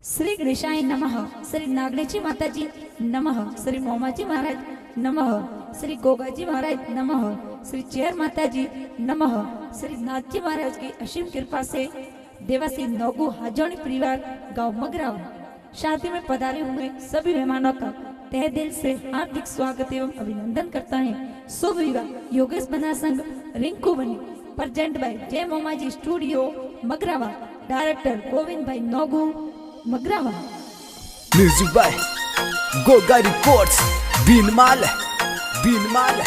श्री गणेशाय नमः, श्री नागणेची माताजी नमः, श्री मोमाजी महाराज नमः, श्री गोगाजी महाराज नमः, श्री चेयर माताजी नमः। श्री नाथजी महाराज की असीम कृपा से देवासी नौगु हाजोनी परिवार गांव मगराव शादी में पधारे हुए सभी मेहमानों का तहे दिल से हार्दिक स्वागत एवं अभिनंदन करता है। शुभ विवाह योगेश बना संघ रिंकू बनी present by Jai Momaji studio Magrawa, director Govind bhai Naugu Magrawa. Music by Goga records Bhinmal Bhinmal.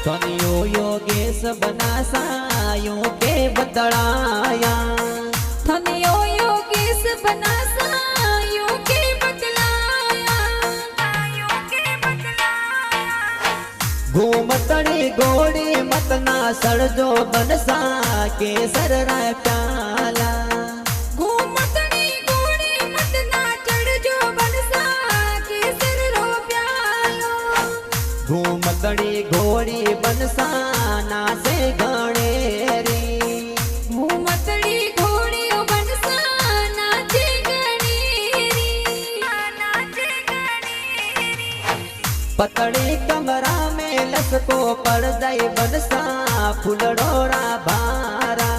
धनियो योगेश बना सायों के बदलाया, धनियो योगेश बना सायों के बदलाया, घूमतड़ी घोड़ी मत ना सड़जो बनसा के सर राय प्याला, घूमतड़ी घोड़ी मत ना चढ़जो बनसा के सर रो प्यालो, घूमतड़ी घोड़ी बनसा ना से गणेरी, घूमतड़ी घोड़ी ओ बनसा नाचे गणेरी, नाचे गणेरी। पतड़ी कमरा में लसको पड़ जाई बनसा फुलडोरा भारा,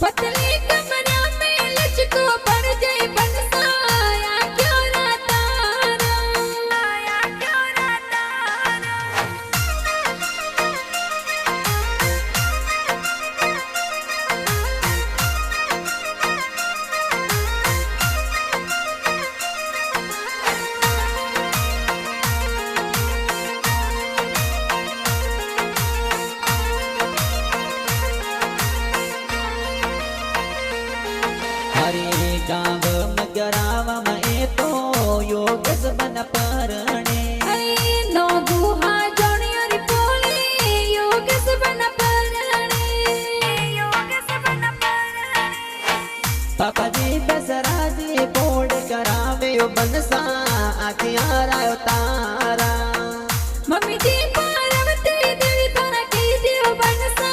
पतली कमरा में लचको पड़ जाए बनसा या क्यों ना तारा, या क्यों ना तारा। हरे गाँव मगराव में तो योगेश बन परणे, अरे नौगु हाजोनी री पोली योगेश बन परणे, योगेश बन परणे। पापा जी दसरा जी कोड करावे बनसा आखियां रायो तारा, मम्मी जी पार्वती देवी तारा कीजिए ओ बनसा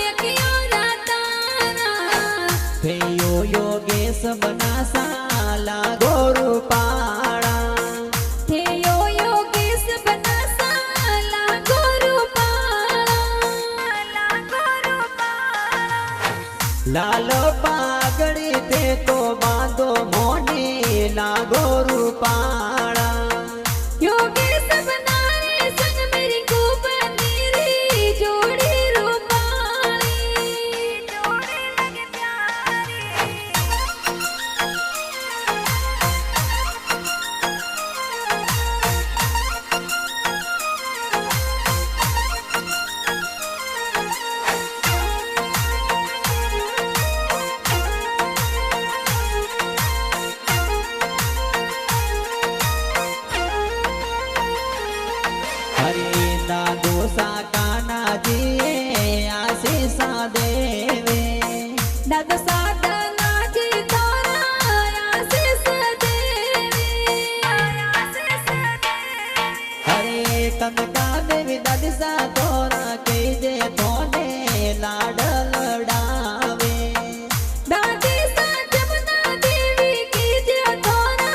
या क्यों ना तारा। थियो योगेश बना साला गोरु पाड़ा, थे यो योगेश बना साला गुरु पाला, गुरु पाला। लालो पागड़ी थे तो बांधो मोनी ला गोरु पाड़ा, योगेश बना रे संग मेरी गोपनी रे जोड़ी रूपाली, जोड़ी लगे प्यारी। हरे ना दोसा काना जी आशीषा देवे, दादा सादा नाची तोरा आशीष देवी, आशीष देवी। हरे कनका देवी दादी सा तोरा के जे तोने लाड लड़ावे, दादी सा जमुना देवी की जे तोरा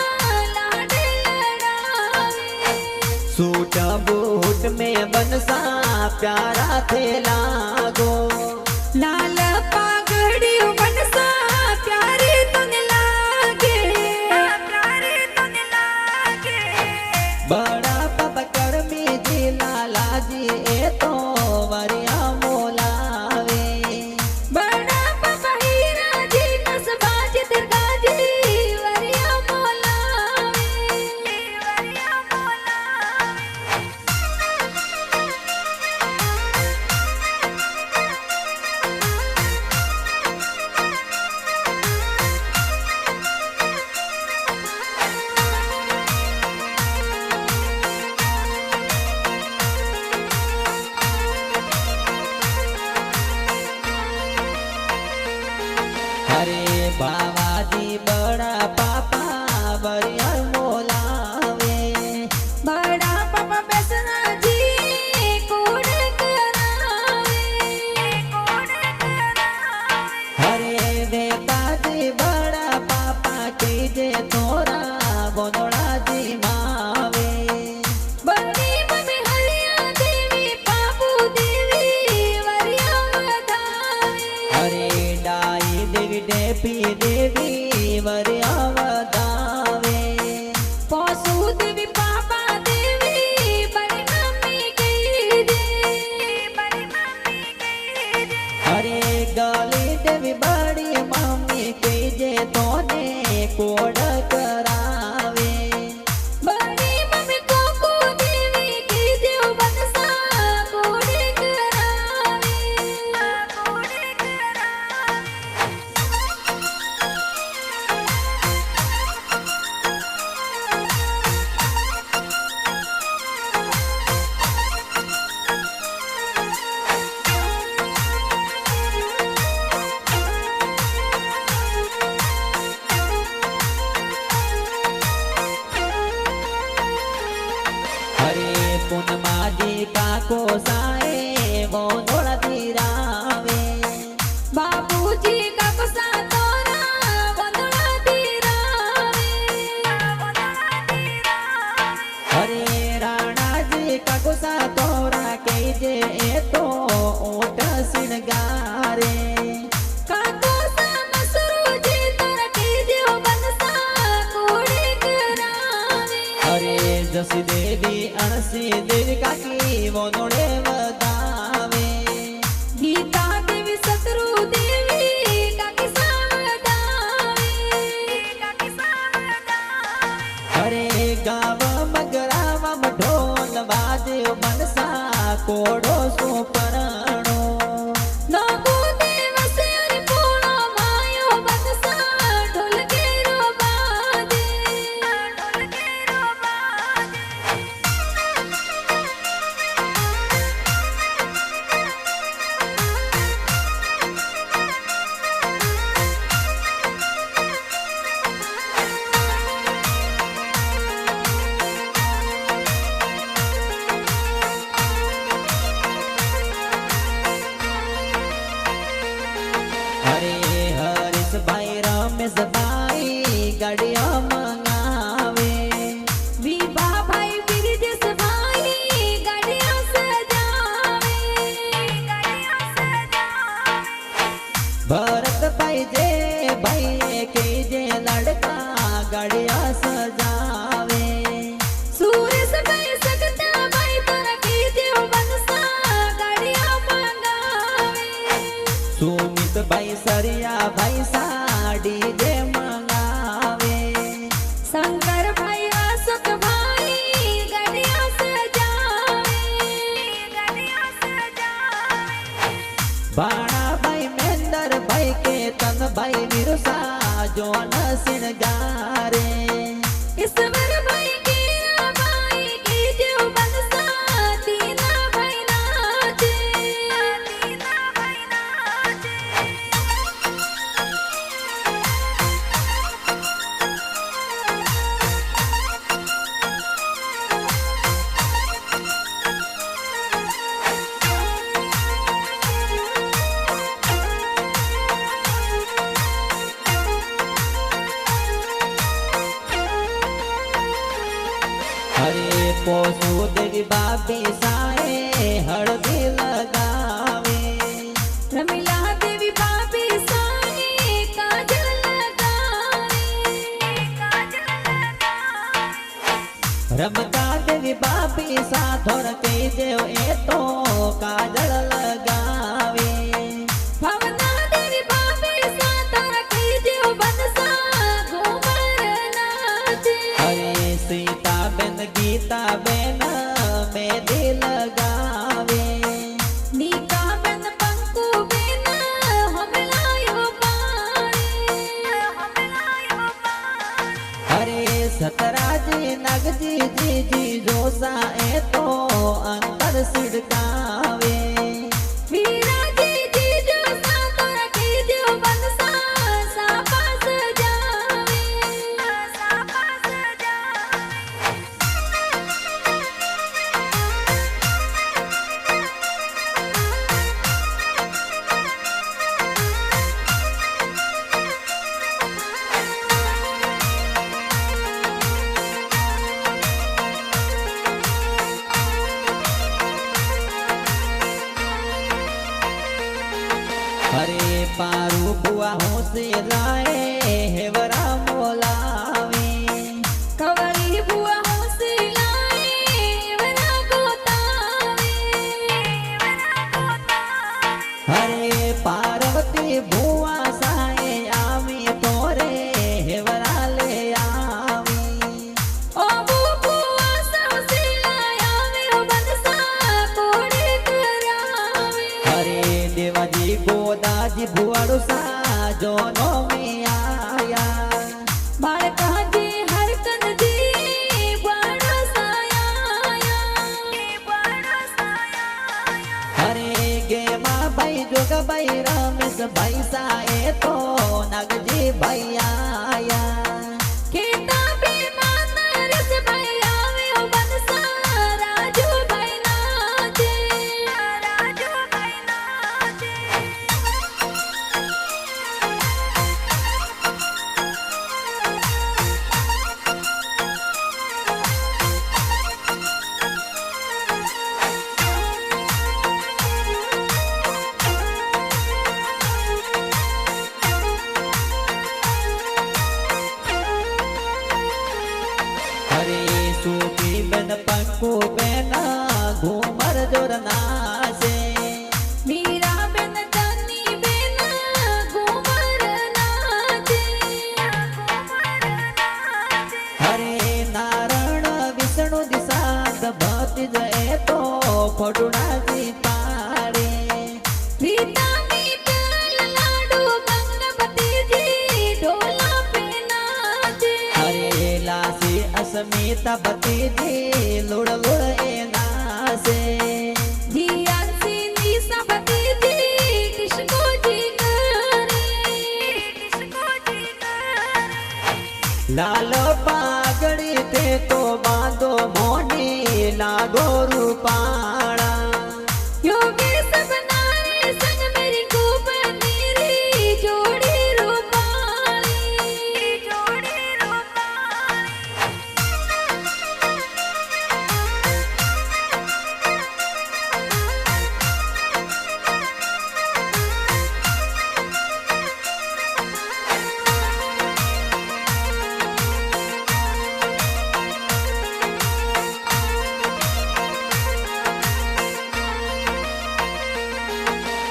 लाड लड़ावे। सूट बूट में बनसा प्यारा थे लागो, लाल पागड़ी बनसा प्यारी तने लागे, प्यारी तने लागे। बड़ा पपकर में जी लाला जी ए तो वरिया मोलावे, बड़ा पापा हीरा जी नसबाज दुर्गा जी वरिया मोलावे, वरिया मोलावे। अरे बाबाजी बड़ा पापा बरिया मोलावे बड़ा पापा बेसना जी कोड करावे अरे बेताजी बड़ा पापा के जे तोरा बोनोड़ा जी मावे बड़ी मम्मी हरिया देवी बाबू देवी वरिया वधावे अरे डाई देवी डेपी देवी वरिया वदावे पशु देवी पापा देवी बड़ी मम्मी गई दे बड़ी मम्मी गई दे अरे गाली देवी बड़ी मम्मी के जे तोने कोड करावे बड़ी मम्मी कोको देवी की देव बनसा कोड करावे अरे पुनमा जी का को साए वो थोड़ा धीरावे बाबूजी का गुस्सा तोरा वंदना धीरावे अरे राणा जी का गुस्सा तोरा के जे तो ऊट सिंगारे काको सा मसरू जी तोरा की देव बनसा कोड करावे अरे जसी देवी अणसी देवी काकी वो नोड़े वदावे गीता देवी सतरू देवी काकी सावधावे अरे गाव मगरावा ढोल बाजे मनसा कोडो सुपरणो नागो देव से अरे पोणो मायो बनसा ढोल के रोबादे अरे हरीश भाई रमेश भाई गाड़िया मंगावे विभा भाई बिरजस भाई गाड़ियां सजावे भरत भाई जे भाई के जे लड़का गाड़िया सजावे सूरज भाई सकता भाई तोरा की देव बनसा गाड़ियां मंगावे सुमित भाई सरिया भाई साड़ी जे मंगावे शंकर भाई अशोक भाई गाड़ियां सजावे बाणा भाई महेंद्र भाई के तन भाई विरुसा जोन सिंगारे ईश्वर भाई की भाई की देव बनसा तीना भाई नाचे अरे पोसु देवी बाबी साए हळदी लगावे रमीला देवी बाबी साई काजल लगावे रमता देवी बाबी सा थोड़ के देव ए तो काजल लगावे भावना देवी बाबी सा तारा की देव बनसा घूमर नाचे अरे सीता बेन गीता बेन मेहंदी लगावे नीका बन पंकु बिन हम लायो पानी अरे सतराजी नगजी जी जी जोसा ए तो अंतर सिड़कावे वीरा जी जी जो सा तारा की देव बनसा ભુવા હોશે લાએ હેવરા મોલાવે કવરી બુઆ હોસી લાએ વરા ગોતાવે હરે પાર્વતી ભુવા સાએ આવી તોરે હેવરા લે આવી ઓ બુઆ સૌસી લાયા વે બનસા કોડે કરાવે હરે દેવાજી ગોદાજી ભુવાડો સાજો નો મે આયા બાળકાજી હરકનજી બણસાયા હરે ગેમાં ભાઈ જોગભાઈ રમેશ ભાઈ સાએ તો નાગજી ભાઈ આયા કેતા બે માનરસ ભાઈ આવે ઓ બનસા રાજુભાઈ નાચે હરે સુખી બેન પંકુ બેન ઘુમર જોર નાશે મીરા બેન જાની બેન ઘુમર નાચે હરે નારણ વિષ્ણુ દિશાત ભક્તિ જય તો ફોટુડાજી પાડે રીતા મીતલ લાડુ ગંગપતિજી ઢોલા પે નાચે હરે લાસી અસ્મિતા ભતીજી લુડ લુડ એ નાશે જીયાસી નિશા પતિજી કિસકોજી કરે લાલ પાઘડી તે તો બાંધો મોની લાગો રૂપાળા યોગેશ બનારે સંગ મેરી ખૂબ નીરી જોડી રૂપાળી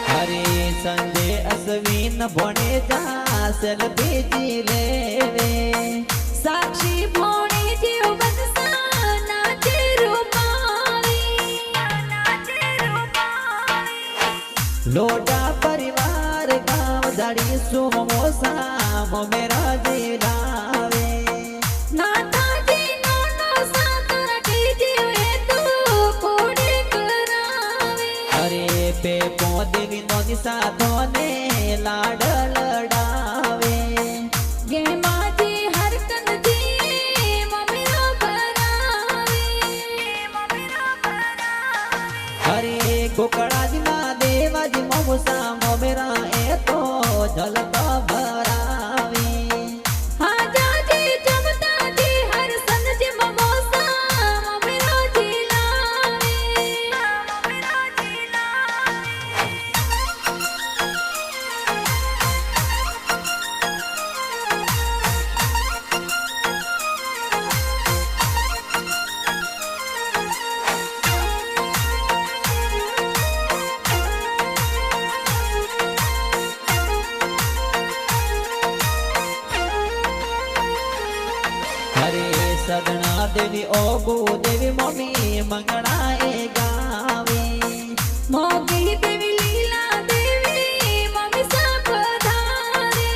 હરે સંજે અશ્વિન ભણે જા સેલ્ફી લેવે સાક્ષી ભોણી જીવ બનસા નાચે રૂપાળી લોટા પરિવાર ગામ જાડી સુમોસા મોમેરા જીલાવે નાતાજી નાનો સાથ રાખી જીવે તું કોડે કરાવે હરે પે દેવી નો સાધો ને લાડ લડાવે ગેમાજી હરકનજી મમીરો કરાવે હરે ગોકળાજી ના દેવાજી મોમુસા મોમેરા એ તો જલતા ભરાવી હાજાજી જમતાજી હરસનજી મમોસા મમીરો જીલાવે હરે સગણા દેવી ઓગુ દેવી મમ્મી મંગળા એ ગાવી મોગી દેવી લીલા દેવી મમ્મી સાપધારે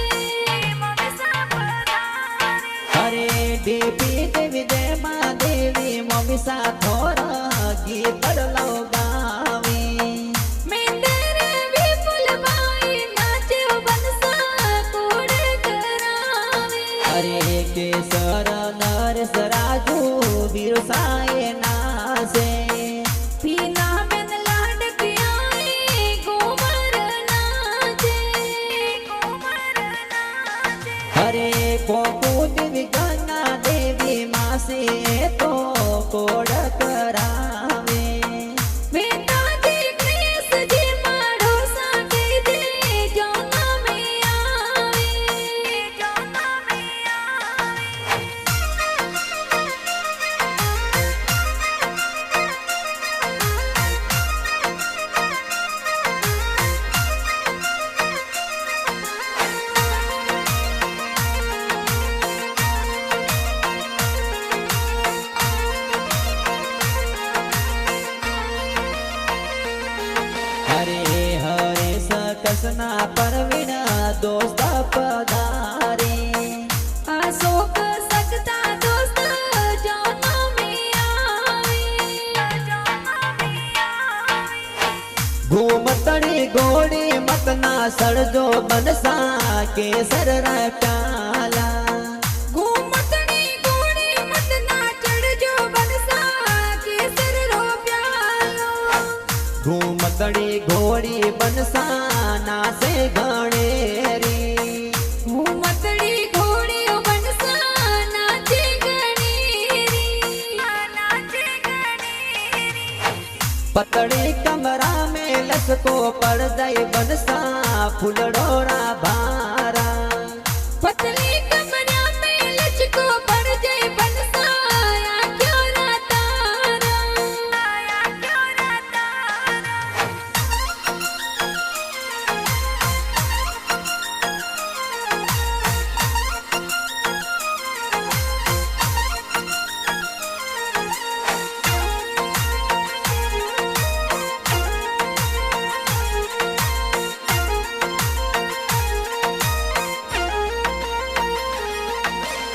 હરે દેવી દેવી દેમા દેવી મમ્મી સાથોર ગીત લવ ગાવી મેંદર વિપુલભાઈ નાચે બનસા કોડે કરાવે હરે કેસર નરેશ રાજુ બિરસાએ નાશે પીના બેન લાડકિયાએ ઘુમર નાચે હરે કોકુ દેવી ગંગા દેવી માસી તો કોડ કરાવે વેતાજી કૃષ્ણજી માડો સાકે દે જોના મે સળજો બનસા કેસર રા પ્યાલા ઘૂમતણી ઘોડી મત ના ચડજો બનસા કેસર રો પ્યાલો ઘૂમતડી ઘોડી બનસા નાસે ગણેરી ઘૂમતડી ઘોડી બનસા નાચે ગણેરી નાચે ગણેરી પતળી કમરા में લસકો પડ જાય બનસા ફૂલડોરા ભારા पतली कमरा में लचको पड़ जाए बनसा या क्यों ना तारा या क्यों ना तारा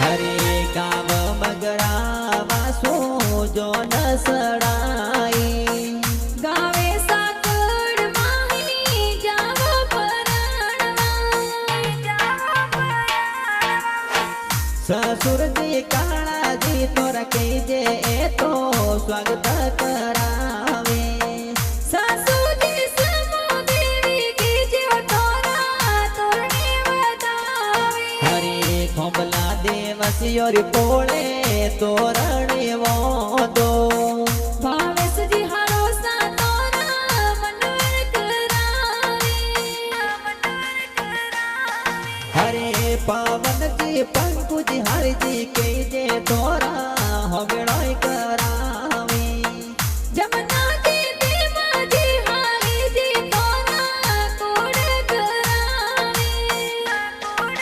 હરે ગામ મગરાવા સો જો નસડાઈ गावे साकड़ माही जावो पराणवा जावो पराणवा સસુર જી કાળા જી તોરા કહીજે એ તો સ્વાગત કરાવે सासू जी समो देवी की जो तोरा तोरणे बतावे હરે ખોબલા દેવસિયોરી પોળે તોરણે વોદો भावेश जी हारो सा तोरा मनवर करावे मनवर करावे હરે પવનજી પંકુજી હરજી કહીજે તોરા હવેળોય કરાવે जमुना जी देवा जी हारी जी तोरा कोड करावे कोड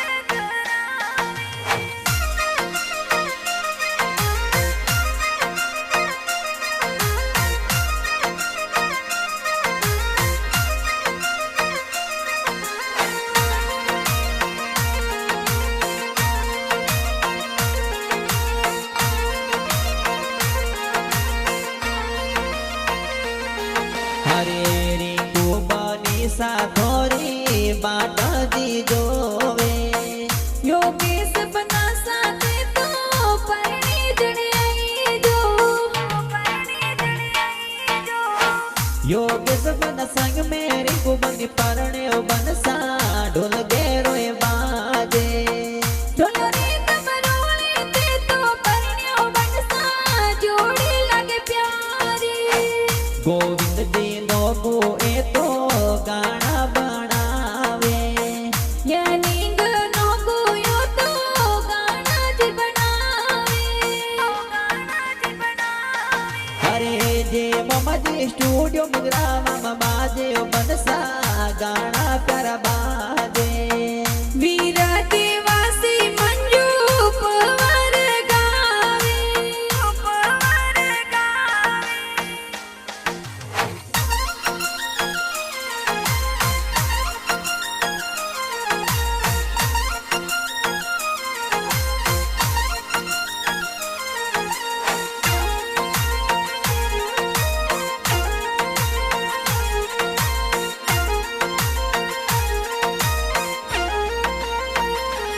હરે રીંકુ બની સાથોરી બાટાજી જોવે योगेश बना साथे तो परणी जड़े आई जो परणी जड़े आई जो યોગેશ બન સંગ में રીંકુ બની પરણે બનસા ઢોલ ગેરોય બાજે ढोलरे तमरोले ते तो परण्यो बनसा जोड़ी लगे प्यारी ગોવિંદજી લોકો એ તો ગાણા બનાવે ये नींग नो गोयो तो गाना जी बनावे गाना जी बनावे હરે જે મમજી સ્ટુડિયો મુગરામાં બાજે બનસા ગાણા